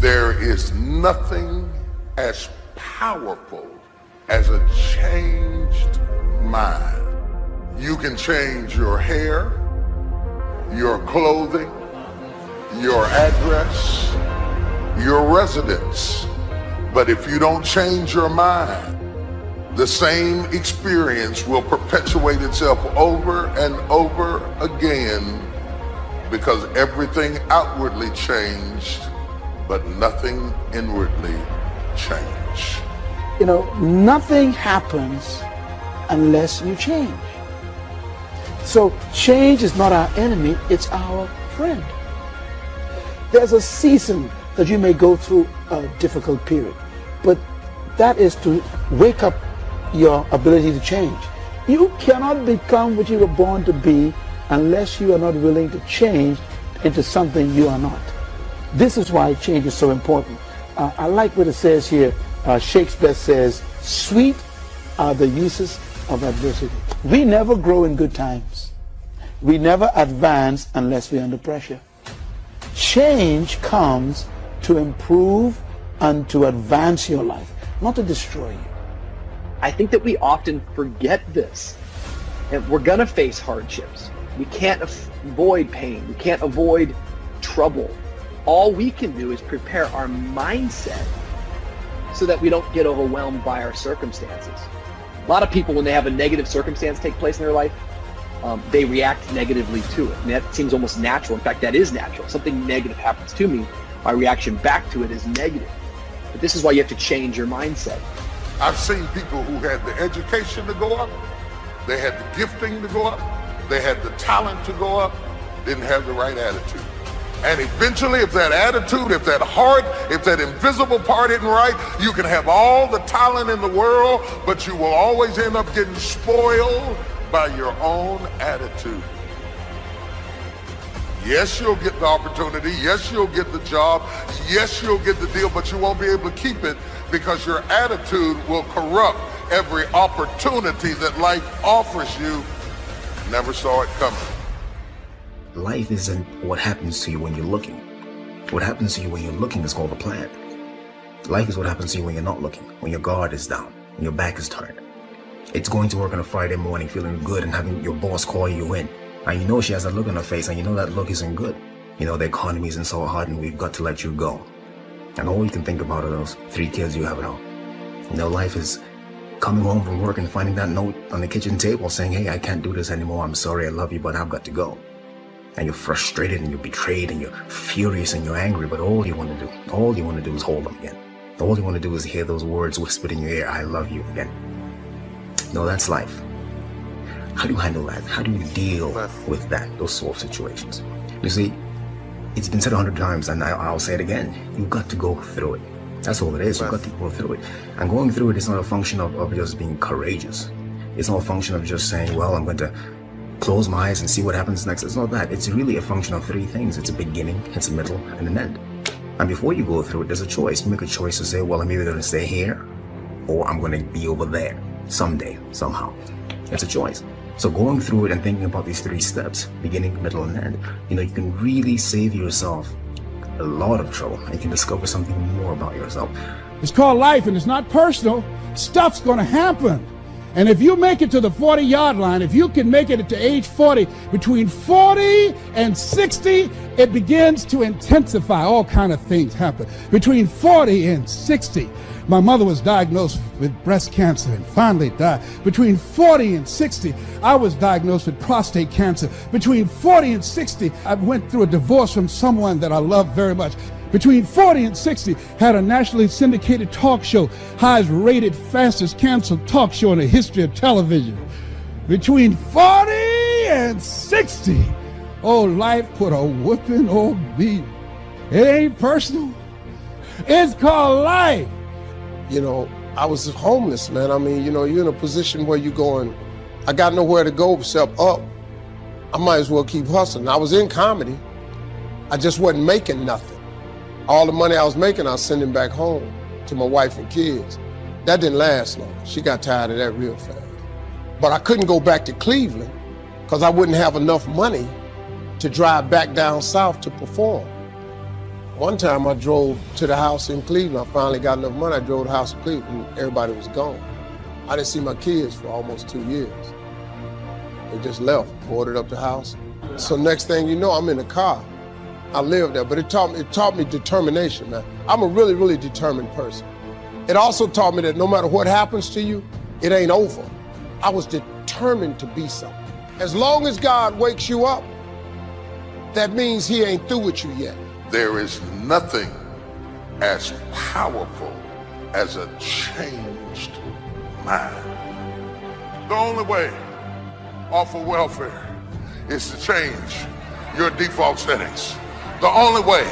There is nothing as powerful as a changed mind. You can change your hair, your clothing, your address, your residence. But if you don't change your mind, the same experience will perpetuate itself over and over again, because everything outwardly changed, but nothing inwardly changed. You know, nothing happens unless you change. So change is not our enemy, it's our friend. There's a season that you may go through a difficult period, but that is to wake up your ability to change. You cannot become what you were born to be unless you are not willing to change into something you are not. This is why change is so important. I like what it says here. Shakespeare says, "Sweet are the uses of adversity." We never grow in good times. We never advance unless we're under pressure. Change comes to improve and to advance your life, not to destroy you. I think that we often forget this. And we're gonna face hardships. We can't avoid pain. We can't avoid trouble. All we can do is prepare our mindset so that we don't get overwhelmed by our circumstances. A lot of people, when they have a negative circumstance take place in their life, they react negatively to it. And that seems almost natural. In fact, that is natural. Something negative happens to me, my reaction back to it is negative. But this is why you have to change your mindset. I've seen people who had the education to go up, they had the gifting to go up, they had the talent to go up, didn't have the right attitude. And eventually, if that attitude, if that heart, if that invisible part isn't right, you can have all the talent in the world, but you will always end up getting spoiled by your own attitude. Yes, you'll get the opportunity. Yes, you'll get the job. Yes, you'll get the deal, but you won't be able to keep it because your attitude will corrupt every opportunity that life offers you. Never saw it coming. Life isn't what happens to you when you're looking. What happens to you when you're looking is called a plan. Life is what happens to you when you're not looking, when your guard is down, when your back is turned. It's going to work on a Friday morning feeling good and having your boss call you in. And you know she has a look on her face and you know that look isn't good. You know the economy isn't so hard and we've got to let you go. And all you can think about are those 3 kids you have at home. You know, life is coming home from work and finding that note on the kitchen table saying, "Hey, I can't do this anymore. I'm sorry, I love you, but I've got to go." And you're frustrated and you're betrayed and you're furious and you're angry, but all you want to do is hold them again. All you want to do is hear those words whispered in your ear, "I love you" again. No, that's life. How do you handle that? How do you deal with that, those sort of situations? You see, it's been said 100 times and I'll say it again. You've got to go through it. That's all it is. You've got to go through it. And going through it is not a function of just being courageous. It's not a function of just saying, well, I'm going to close my eyes and see what happens next. It's not that. It's really a function of 3 things. It's a beginning, it's a middle, and an end. And before you go through it, there's a choice. You make a choice to say, well, I'm either going to stay here or I'm going to be over there someday, somehow. It's a choice. So going through it and thinking about these 3 steps, beginning, middle, and end, you know, you can really save yourself a lot of trouble. And you can discover something more about yourself. It's called life and it's not personal. Stuff's going to happen. And if you make it to the 40-yard line, if you can make it to age 40, between 40 and 60, it begins to intensify. All kind of things happen. Between 40 and 60, my mother was diagnosed with breast cancer and finally died. Between 40 and 60, I was diagnosed with prostate cancer. Between 40 and 60, I went through a divorce from someone that I loved very much. Between 40 and 60, had a nationally syndicated talk show, highest rated, fastest canceled talk show in the history of television. Between 40 and 60, oh, life put a whooping on me. It ain't personal. It's called life. You know, I was homeless, man. I mean, you know, you're in a position where you're going, I got nowhere to go except up. I might as well keep hustling. I was in comedy. I just wasn't making nothing. All the money I was making, I was sending back home to my wife and kids. That didn't last long. She got tired of that real fast. But I couldn't go back to Cleveland because I wouldn't have enough money to drive back down south to perform. One time I drove to the house in Cleveland. I finally got enough money. I drove to the house in Cleveland and everybody was gone. I didn't see my kids for almost 2 years. They just left, boarded up the house. So next thing you know, I'm in the car. I lived there, but it taught me determination, man. I'm a really, really determined person. It also taught me that no matter what happens to you, it ain't over. I was determined to be something. As long as God wakes you up, that means he ain't through with you yet. There is nothing as powerful as a changed mind. The only way off of welfare is to change your default settings. The only way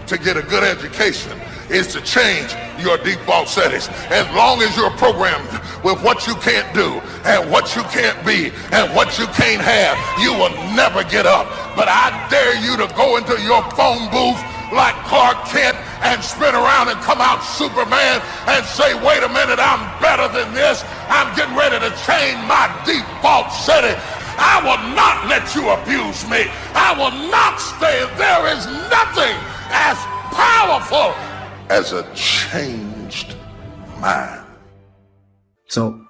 to get a good education is to change your default settings. As long as you're programmed with what you can't do and what you can't be and what you can't have, you will never get up. But I dare you to go into your phone booth like Clark Kent and spin around and come out Superman and say, wait a minute, I'm better than this. I'm getting ready to change my default setting. I will not let you abuse me. I will not stay. There is nothing as powerful as a changed mind. So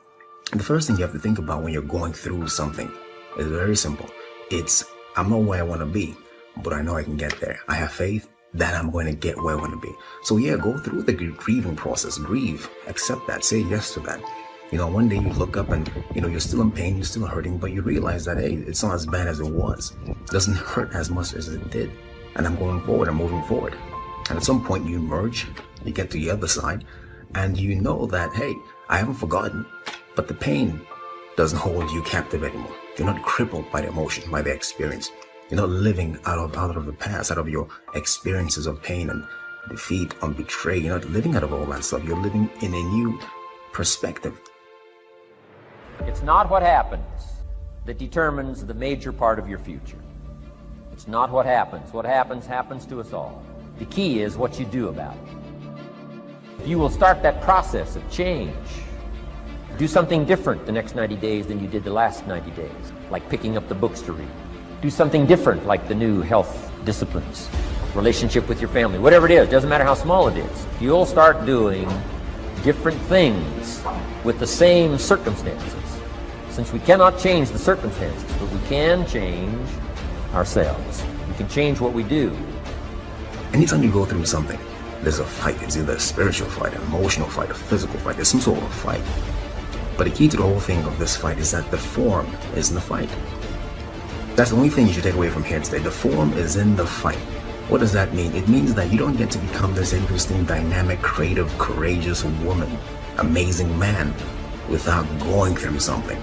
the first thing you have to think about when you're going through something is very simple. It's, I'm not where I want to be, but I know I can get there. I have faith that I'm going to get where I want to be. So yeah, go through the grieving process. Grieve. Accept that. Say yes to that. You know, one day you look up and, you know, you're still in pain, you're still hurting, but you realize that, hey, it's not as bad as it was. It doesn't hurt as much as it did. And I'm going forward, I'm moving forward. And at some point you emerge, you get to the other side, and you know that, hey, I haven't forgotten, but the pain doesn't hold you captive anymore. You're not crippled by the emotion, by the experience. You're not living out of the past, out of your experiences of pain and defeat and betrayal. You're not living out of all that stuff. You're living in a new perspective. It's not what happens that determines the major part of your future. It's not what happens. What happens, happens to us all. The key is what you do about it. If you will start that process of change, do something different the next 90 days than you did the last 90 days, like picking up the books to read. Do something different, like the new health disciplines, relationship with your family, whatever it is, doesn't matter how small it is. If you'll start doing different things with the same circumstances, since we cannot change the circumstances, but we can change ourselves. We can change what we do. Anytime you go through something, there's a fight. It's either a spiritual fight, an emotional fight, a physical fight. There's some sort of fight. But the key to the whole thing of this fight is that the form is in the fight. That's the only thing you should take away from here today. The form is in the fight. What does that mean? It means that you don't get to become this interesting, dynamic, creative, courageous woman, amazing man, without going through something.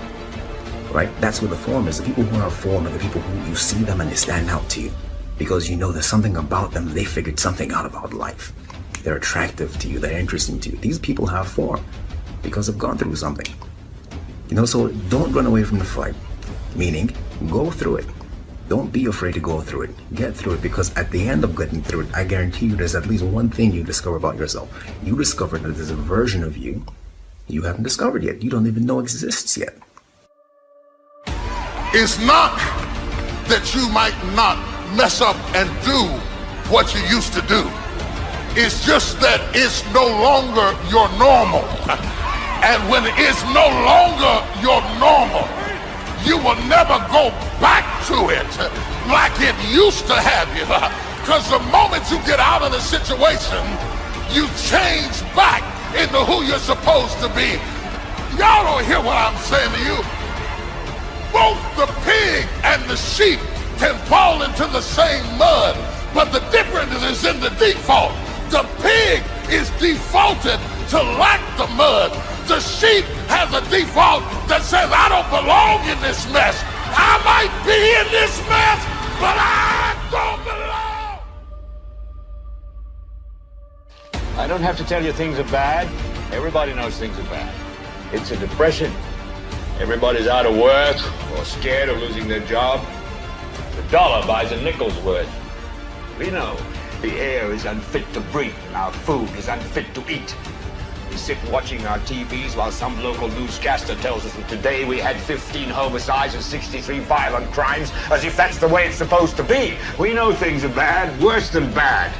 Right? That's what the form is. The people who are formed are the people who you see them and they stand out to you because you know there's something about them. They figured something out about life. They're attractive to you. They're interesting to you. These people have form because they've gone through something. You know, so don't run away from the fight. Meaning, go through it. Don't be afraid to go through it. Get through it, because at the end of getting through it, I guarantee you there's at least one thing you discover about yourself. You discover that there's a version of you you haven't discovered yet. You don't even know exists yet. It's not that you might not mess up and do what you used to do. It's just that it's no longer your normal. And when it's no longer your normal, you will never go back to it like it used to have you. Because the moment you get out of the situation, you change back into who you're supposed to be. Y'all don't hear what I'm saying to you. Both the pig and the sheep can fall into the same mud, but the difference is in the default. The pig is defaulted to lack the mud. The sheep has a default that says, I don't belong in this mess. I might be in this mess, but I don't belong. I don't have to tell you things are bad. Everybody knows things are bad. It's a depression. Everybody's out of work or scared of losing their job. The dollar buys a nickel's worth. We know the air is unfit to breathe and our food is unfit to eat. We sit watching our TVs while some local newscaster tells us that today we had 15 homicides and 63 violent crimes, as if that's the way it's supposed to be. We know things are bad, worse than bad.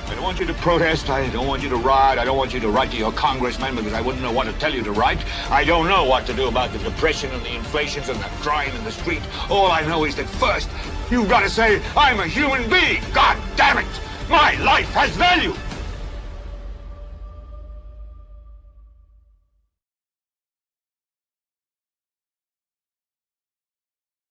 I don't want you to protest. I don't want you to riot. I don't want you to write to your congressman because I wouldn't know what to tell you to write. I don't know what to do about the depression and the inflations and the crying in the street. All I know is that first, you've got to say, I'm a human being. God damn it! My life has value.